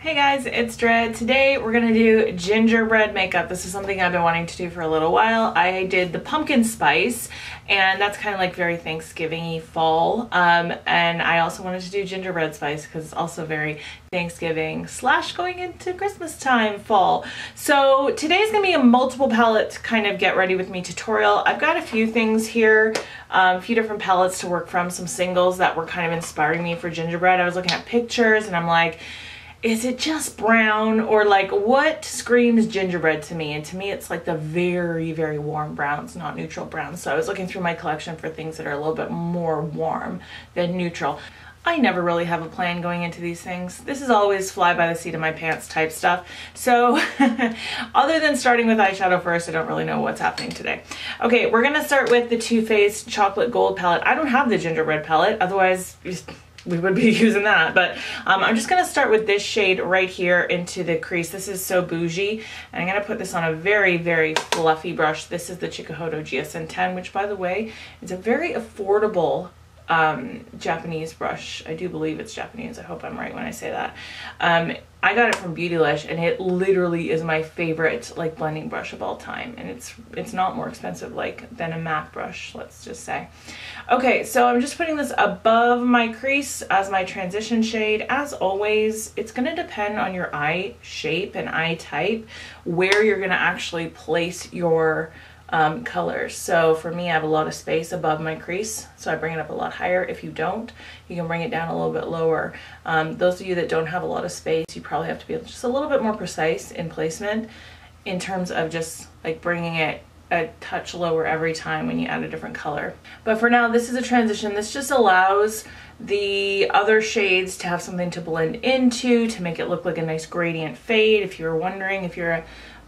Hey guys, it's Dread. Today we're gonna do gingerbread makeup. This is something I've been wanting to do for a little while. I did the pumpkin spice, and that's kind of like very Thanksgiving-y fall. And I also wanted to do gingerbread spice because it's also very Thanksgiving / going into Christmas time fall. So today's gonna be a multiple palette kind of get ready with me tutorial. I've got a few things here, a few different palettes to work from, some singles that were kind of inspiring me for gingerbread. I was looking at pictures and I'm like, is it just brown, or like what screams gingerbread to me? And to me it's like the very, very warm browns, not neutral browns. So I was looking through my collection for things that are a little bit more warm than neutral. I never really have a plan going into these things. This is always fly by the seat of my pants type stuff. So other than starting with eyeshadow first, I don't really know what's happening today. Okay, we're gonna start with the Too Faced Chocolate Gold palette. I don't have the gingerbread palette, otherwise we would be using that, but I'm just gonna start with this shade right here into the crease. This is So Bougie, and I'm gonna put this on a very, very fluffy brush. This is the Chikuhodo GSN 10, which by the way, is a very affordable Japanese brush. I do believe it's Japanese. I hope I'm right when I say that. I got it from Beautylish, and it literally is my favorite like blending brush of all time, and it's not more expensive than a MAC brush, let's just say. Okay, so I'm just putting this above my crease as my transition shade. As always, it's going to depend on your eye shape and eye type where you're going to actually place your colors. So for me, I have a lot of space above my crease, so I bring it up a lot higher. If you don't, you can bring it down a little bit lower. Those of you that don't have a lot of space, you probably have to be just a little bit more precise in placement in terms of just like bringing it a touch lower every time when you add a different color. But for now, this is a transition. This just allows the other shades to have something to blend into, to make it look like a nice gradient fade. If you're wondering, if you're a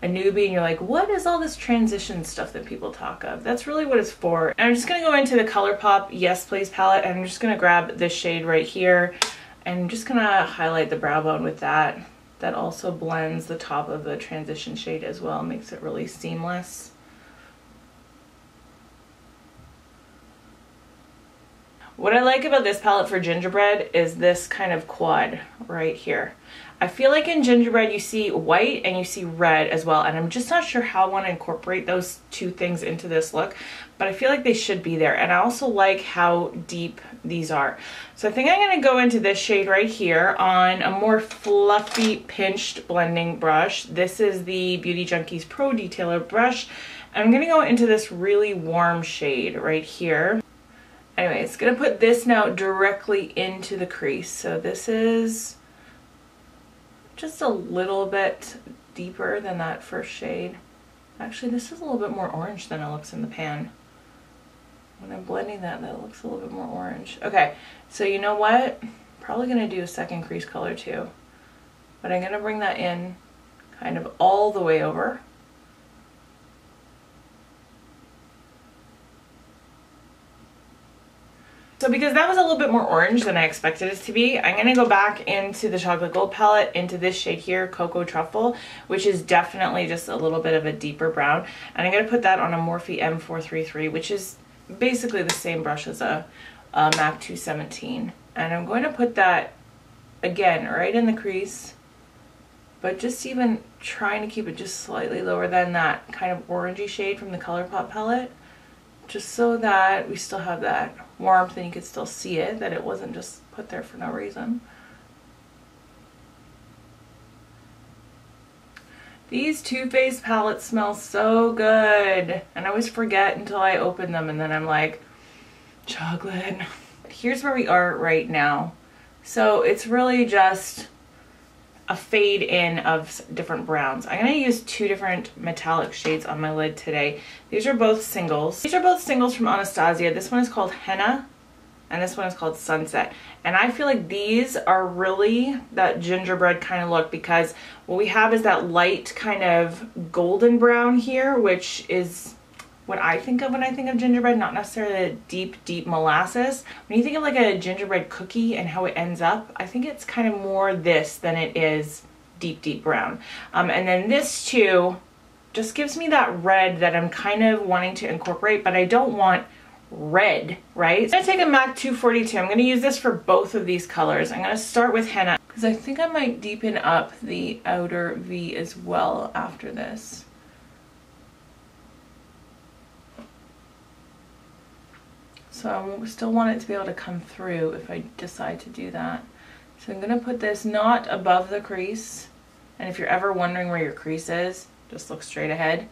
newbie and you're like, what is all this transition stuff that people talk of? That's really what it's for. And I'm just gonna go into the ColourPop Yes Please palette, and I'm just gonna grab this shade right here, and I'm just gonna highlight the brow bone with that. That also blends the top of the transition shade as well, makes it really seamless. What I like about this palette for gingerbread is this kind of quad right here. I feel like in gingerbread you see white and you see red as well, and I'm just not sure how I want to incorporate those two things into this look, but I feel like they should be there. And I also like how deep these are. So I think I'm going to go into this shade right here on a more fluffy pinched blending brush. This is the Beauty Junkies Pro Detailer brush. I'm going to go into this really warm shade right here. Anyway, it's gonna put this now directly into the crease. So this is just a little bit deeper than that first shade. Actually, this is a little bit more orange than it looks in the pan. When I'm blending that, that looks a little bit more orange. Okay, so you know what? Probably gonna do a second crease color too. But I'm gonna bring that in kind of all the way over. So because that was a little bit more orange than I expected it to be, I'm going to go back into the Chocolate Gold palette, into this shade here, Cocoa Truffle, which is definitely just a little bit of a deeper brown. And I'm going to put that on a Morphe M433, which is basically the same brush as a MAC 217. And I'm going to put that, again, right in the crease, but just even trying to keep it just slightly lower than that kind of orangey shade from the ColourPop palette, just so that we still have that warmth and you could still see it, that it wasn't just put there for no reason. These Too Faced palettes smell so good, and I always forget until I open them, and then I'm like, chocolate. Here's where we are right now. So it's really just a fade in of different browns. I'm going to use two different metallic shades on my lid today. These are both singles. These are both singles from Anastasia. This one is called Henna, and this one is called Sunset. And I feel like these are really that gingerbread kind of look, because what we have is that light kind of golden brown here, which is what I think of when I think of gingerbread, not necessarily a deep, deep molasses. When you think of like a gingerbread cookie and how it ends up, I think it's kind of more this than it is deep, deep brown. And then this too just gives me that red that I'm kind of wanting to incorporate, but I don't want red, right? I'm gonna take a MAC 242. I'm gonna use this for both of these colors. I'm gonna start with Henna. because I think I might deepen up the outer V as well after this. So I still want it to be able to come through if I decide to do that. So I'm going to put this not above the crease, and if you're ever wondering where your crease is, just look straight ahead.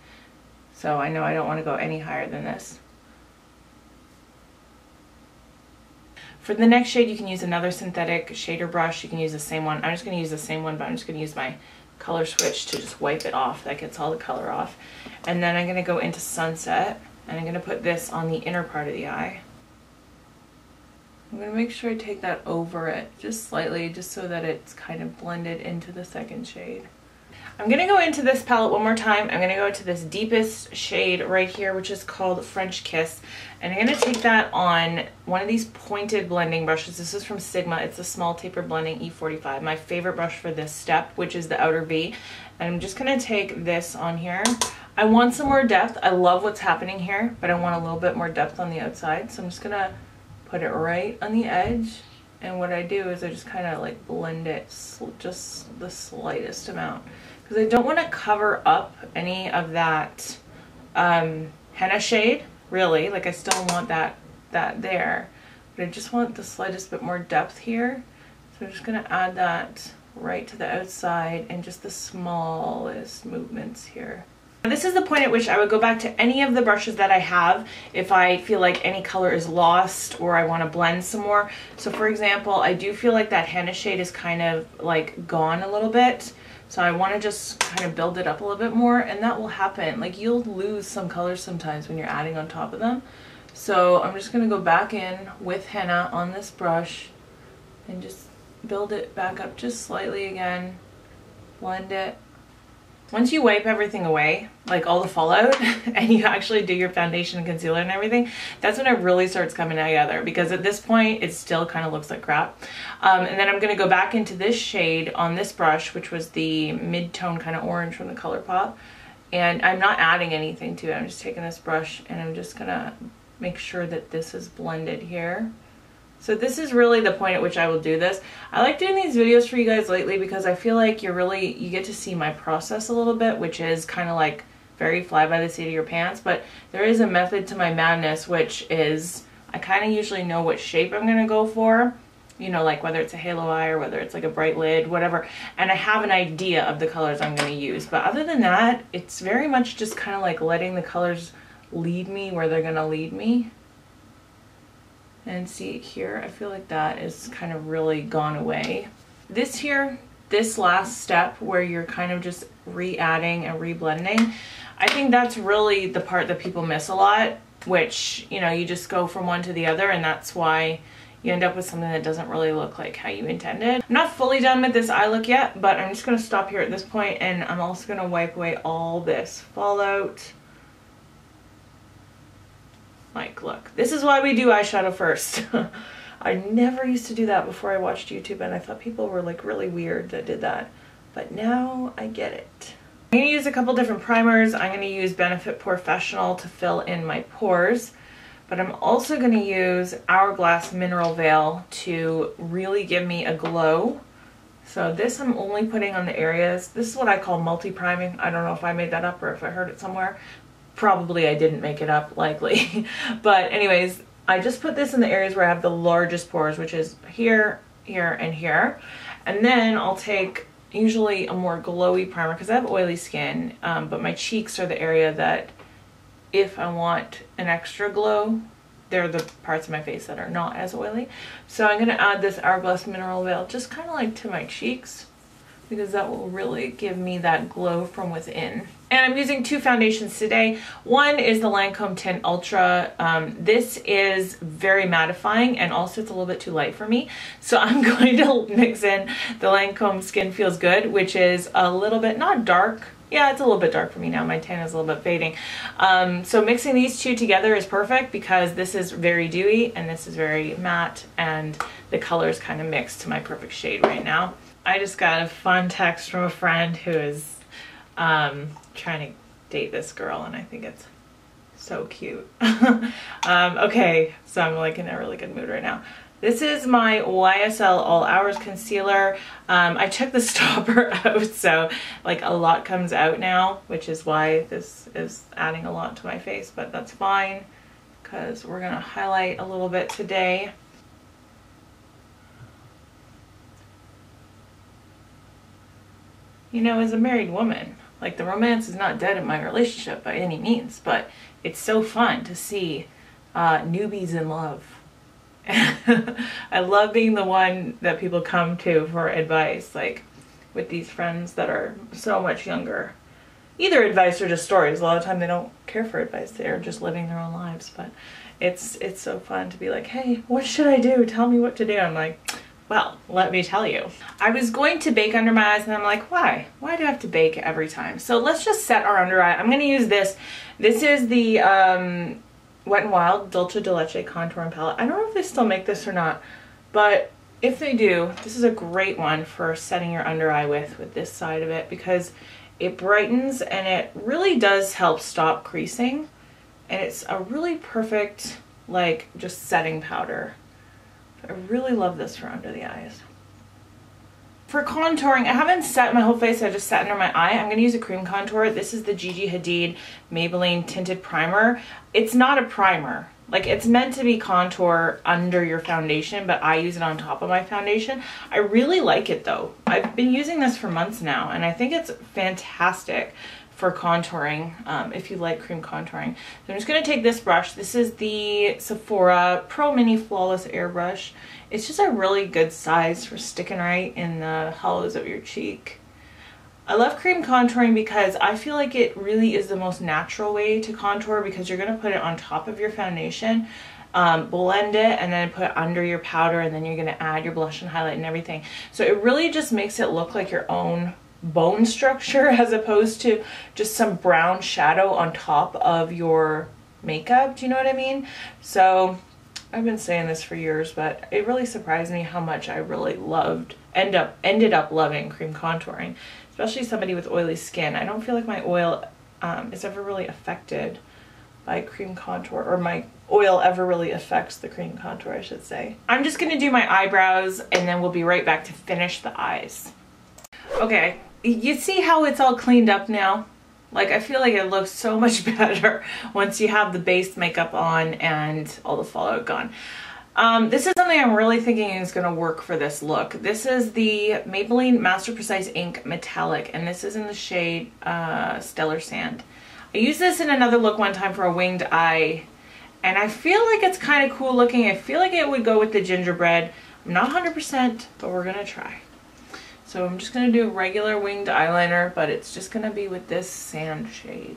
So I know I don't want to go any higher than this. For the next shade, you can use another synthetic shader brush. You can use the same one. I'm just going to use the same one, but I'm just going to use my color switch to just wipe it off. That gets all the color off. And then I'm going to go into Sunset, and I'm going to put this on the inner part of the eye. I'm going to make sure I take that over it just slightly, just so that it's kind of blended into the second shade. I'm going to go into this palette one more time. I'm going to go to this deepest shade right here, which is called French Kiss. And I'm going to take that on one of these pointed blending brushes. This is from Sigma. It's a small taper blending E45, my favorite brush for this step, which is the outer V. And I'm just going to take this on here. I want some more depth. I love what's happening here, but I want a little bit more depth on the outside. So I'm just going to put it right on the edge. And what I do is I just kind of like blend it just the slightest amount, because I don't want to cover up any of that henna shade, really. Like, I still want that there, but I just want the slightest bit more depth here. So I'm just going to add that right to the outside and just the smallest movements here. This is the point at which I would go back to any of the brushes that I have if I feel like any color is lost or I want to blend some more. So for example, I do feel like that henna shade is kind of like gone a little bit. So I want to just kind of build it up a little bit more, and that will happen. Like, you'll lose some colors sometimes when you're adding on top of them. So I'm just going to go back in with henna on this brush and just build it back up just slightly again, blend it. Once you wipe everything away, like all the fallout, and you actually do your foundation and concealer and everything, that's when it really starts coming together, because at this point it still kind of looks like crap. And then I'm going to go back into this shade on this brush, which was the mid-tone kind of orange from the ColourPop, and I'm not adding anything to it. I'm just taking this brush and I'm just going to make sure that this is blended here. So this is really the point at which I will do this. I like doing these videos for you guys lately because I feel like you get to see my process a little bit, which is kind of like very fly by the seat of your pants, but there is a method to my madness, which is I kind of usually know what shape I'm going to go for, you know, like whether it's a halo eye or whether it's like a bright lid, whatever, and I have an idea of the colors I'm going to use. But other than that, it's very much just kind of like letting the colors lead me where they're going to lead me. And see here, I feel like that is kind of really gone away. This last step where you're kind of just re-adding and re-blending, I think that's really the part that people miss a lot, which, you know, you just go from one to the other, and that's why you end up with something that doesn't really look like how you intended. I'm not fully done with this eye look yet, but I'm just going to stop here at this point, and I'm also going to wipe away all this fallout. Like, look, this is why we do eyeshadow first. I never used to do that before I watched YouTube, and I thought people were like really weird that did that. But now I get it. I'm going to use a couple different primers. I'm going to use Benefit Professional to fill in my pores. But I'm also going to use Hourglass Mineral Veil to really give me a glow. So this I'm only putting on the areas. This is what I call multi-priming. I don't know if I made that up or if I heard it somewhere. Probably I didn't make it up, likely. But anyways, I just put this in the areas where I have the largest pores, which is here, here, and here. And then I'll take usually a more glowy primer because I have oily skin, but my cheeks are the area that if I want an extra glow, they're the parts of my face that are not as oily. So I'm going to add this Hourglass Mineral Veil just kind of like to my cheeks, because that will really give me that glow from within. And I'm using two foundations today. One is the Lancome Tint Ultra. This is very mattifying, and also it's a little bit too light for me. So I'm going to mix in the Lancome Skin Feels Good, which is a little bit, not dark. Yeah, it's a little bit dark for me now. My tan is a little bit fading. So mixing these two together is perfect because this is very dewy and this is very matte, and the colors kind of mix to my perfect shade right now. I just got a fun text from a friend who is trying to date this girl, and I think it's so cute. Okay, so I'm like in a really good mood right now. This is my YSL All Hours Concealer. I took the stopper out, so like a lot comes out now, which is why this is adding a lot to my face, but that's fine because we're gonna highlight a little bit today. You know, as a married woman, like the romance is not dead in my relationship by any means, but it's so fun to see newbies in love. I love being the one that people come to for advice, like with these friends that are so much younger. Either advice or just stories. A lot of time they don't care for advice, they're just living their own lives, but it's so fun to be like, hey, what should I do? Tell me what to do. I'm like, well, let me tell you. I was going to bake under my eyes and I'm like, why? Why do I have to bake every time? So let's just set our under eye. I'm gonna use this. This is the Wet n Wild Dulce de Leche Contouring Palette. I don't know if they still make this or not, but if they do, this is a great one for setting your under eye with this side of it, because it brightens and it really does help stop creasing, and it's a really perfect like just setting powder. I really love this for under the eyes. For contouring, I haven't set my whole face, I just set under my eye. I'm going to use a cream contour. This is the Gigi Hadid Maybelline Tinted Primer. It's not a primer. Like, it's meant to be contour under your foundation, but I use it on top of my foundation. I really like it though. I've been using this for months now, and I think it's fantastic for contouring, if you like cream contouring. So I'm just going to take this brush. This is the Sephora Pro Mini Flawless Airbrush. It's just a really good size for sticking right in the hollows of your cheek. I love cream contouring because I feel like it really is the most natural way to contour, because you're going to put it on top of your foundation, blend it, and then put it under your powder, and then you're going to add your blush and highlight and everything. So it really just makes it look like your own bone structure, as opposed to just some brown shadow on top of your makeup. Do you know what I mean? So I've been saying this for years, but it really surprised me how much I really ended up loving cream contouring, especially somebody with oily skin. I don't feel like my oil is ever really affected by cream contour, or my oil ever really affects the cream contour, I should say. I'm just gonna do my eyebrows and then we'll be right back to finish the eyes. Okay, you see how it's all cleaned up now? Like, I feel like it looks so much better once you have the base makeup on and all the fallout gone. This is something I'm really thinking is going to work for this look. This is the Maybelline Master Precise Ink Metallic, and this is in the shade Stellar Sand. I used this in another look one time for a winged eye, and I feel like it's kind of cool looking. I feel like it would go with the gingerbread. I'm not 100%, but we're going to try. So I'm just going to do a regular winged eyeliner, but it's just going to be with this sand shade.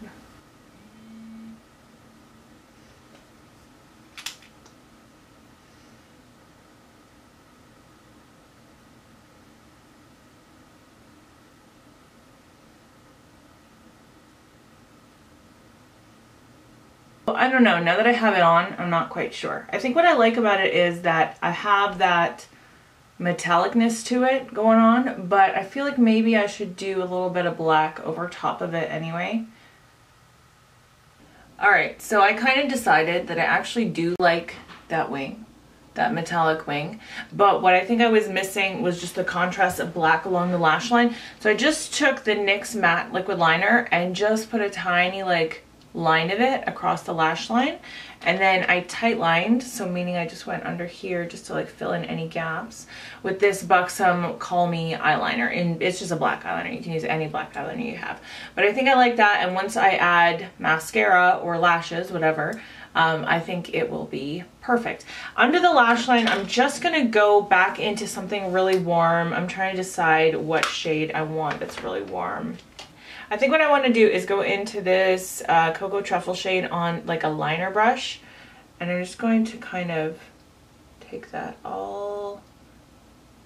Well, I don't know, now that I have it on, I'm not quite sure. I think what I like about it is that I have that metallicness to it going on, but I feel like maybe I should do a little bit of black over top of it anyway. Alright, so I kind of decided that I actually do like that wing, that metallic wing, but what I think I was missing was just the contrast of black along the lash line. So I just took the NYX matte liquid liner and just put a tiny like line of it across the lash line, and then I tight lined, so meaning I just went under here just to like fill in any gaps with this Buxom Call Me eyeliner, and it's just a black eyeliner. You can use any black eyeliner you have, but I think I like that. And once I add mascara or lashes, whatever, I think it will be perfect. Under the lash line, I'm just gonna go back into something really warm. I'm trying to decide what shade I want that's really warm. I think what I want to do is go into this Cocoa Truffle shade on like a liner brush, and I'm just going to kind of take that all,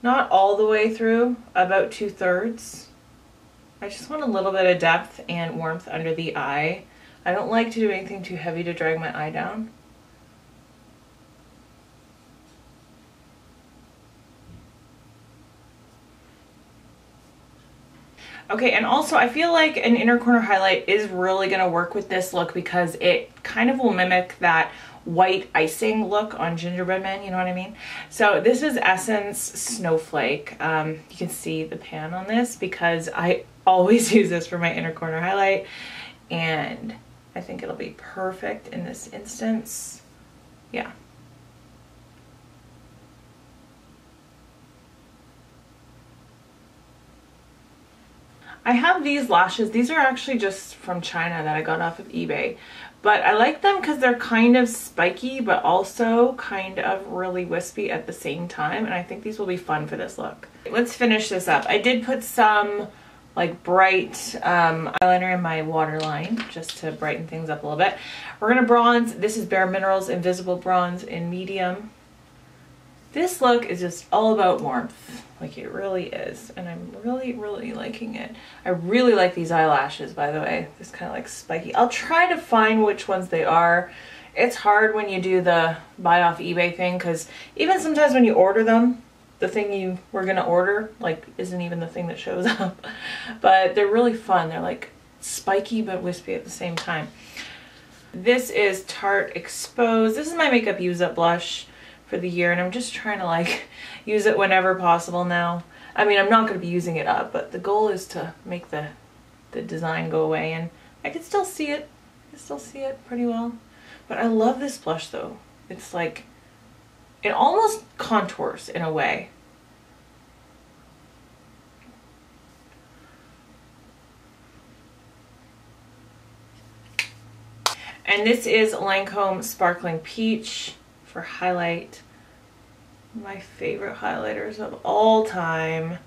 not all the way through, about 2/3. I just want a little bit of depth and warmth under the eye. I don't like to do anything too heavy to drag my eye down. Okay, and also I feel like an inner corner highlight is really going to work with this look because it kind of will mimic that white icing look on gingerbread men, you know what I mean? So this is Essence Snowflake. You can see the pan on this because I always use this for my inner corner highlight, and I think it'll be perfect in this instance. Yeah. I have these lashes. These are actually just from China that I got off of eBay. But I like them because they're kind of spiky, but also kind of really wispy at the same time. And I think these will be fun for this look. Let's finish this up. I did put some like bright eyeliner in my waterline just to brighten things up a little bit. We're going to bronze. This is Bare Minerals Invisible Bronze in medium. This look is just all about warmth. Like it really is. And I'm really, really liking it. I really like these eyelashes, by the way. This kind of like spiky. I'll try to find which ones they are. It's hard when you do the buy off eBay thing, because even sometimes when you order them, the thing you were going to order like isn't even the thing that shows up. But they're really fun. They're like spiky but wispy at the same time. This is Tarte Exposed. This is my makeup use up blush for the year, and I'm just trying to like use it whenever possible now. I mean, I'm not going to be using it up, but the goal is to make the design go away, and I can still see it. I can still see it pretty well. But I love this blush though. It's like, it almost contours in a way. And this is Lancome Sparkling Peach for highlight. My favorite highlighters of all time.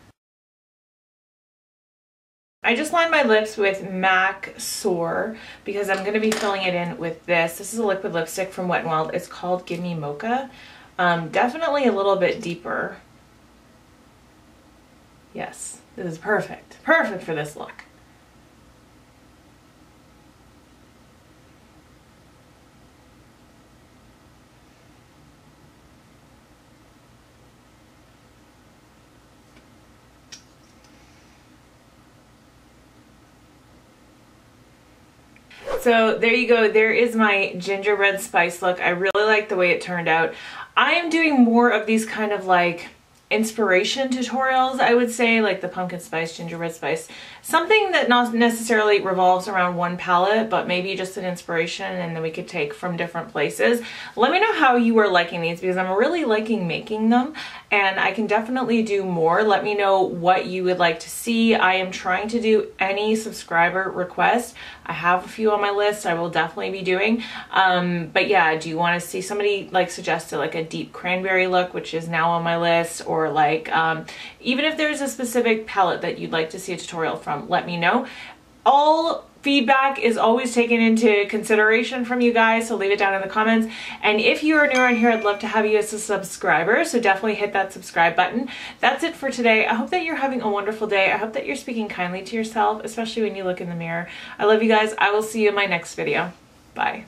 I just lined my lips with MAC Soar because I'm going to be filling it in with this. This is a liquid lipstick from Wet n Wild. It's called Give Me Mocha. Definitely a little bit deeper. Yes, this is perfect. Perfect for this look. So there you go. There is my gingerbread spice look. I really like the way it turned out. I am doing more of these kind of like inspiration tutorials, I would say, like the pumpkin spice, gingerbread spice. Something that not necessarily revolves around one palette, but maybe just an inspiration and then we could take from different places. Let me know how you are liking these because I'm really liking making them and I can definitely do more. Let me know what you would like to see. I am trying to do any subscriber request. I have a few on my list I will definitely be doing. But yeah, do you want to see somebody like suggested like a deep cranberry look, which is now on my list, or like even if there's a specific palette that you'd like to see a tutorial from, let me know. All feedback is always taken into consideration from you guys, so leave it down in the comments. And if you are new around here, I'd love to have you as a subscriber, so definitely hit that subscribe button. That's it for today. I hope that you're having a wonderful day. I hope that you're speaking kindly to yourself, especially when you look in the mirror. I love you guys. I will see you in my next video. Bye.